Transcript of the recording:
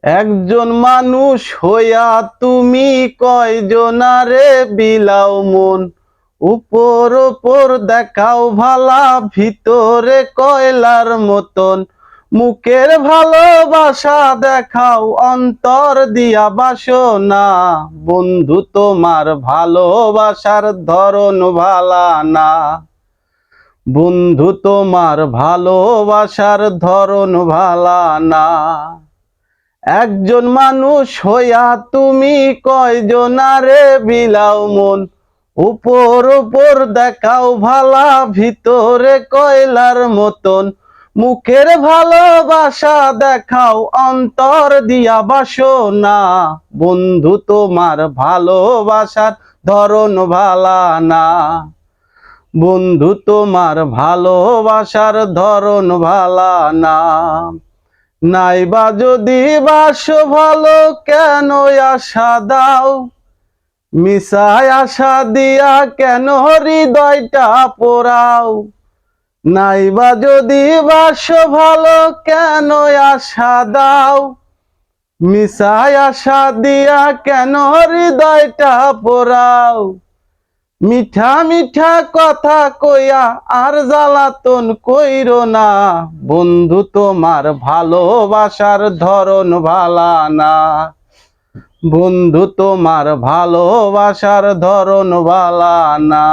একজন মানুষ হইয়া তুমি কয়জনারে বিলাও মন। উপর উপর দেখাও ভালা, ভিতরে কয়লার মতন। মুখের ভালোবাসা দেখাও, অন্তর দিয়া বাসনা। বন্ধু তোমার ভালোবাসার ধরন ভালা না। বন্ধু তোমার ভালোবাসার ধরন ভালা না। একজন মানুষ হইয়া তুমি কয়জনারে বিলাও মন। উপর উপর দেখাও ভালা, ভিতরে কয়লার মতন। মুখের ভালোবাসা দেখাও, অন্তর দিয়া বাসনা। বন্ধু তোমার ভালোবাসার ধরন ভালা না। বন্ধু তোমার ভালোবাসার ধরন ভালা না। নাইবা যদি বাসো ভালো, কেন আশা দাও? মিশায় আশা দিয়া কেন হৃদয়টা পোড়াও? নাইবা যদি বাসো ভালো, কেন আশা দাও? মিশায় আশা দিয়া কেন হৃদয়টা পোড়াও? মিঠা মিঠা কথা কইয়া আর জ্বালাতন কইরো না। বন্ধু তোমার ভালোবাসার ধরন ভালা না। বন্ধু তোমার ভালোবাসার ধরন ভালা না।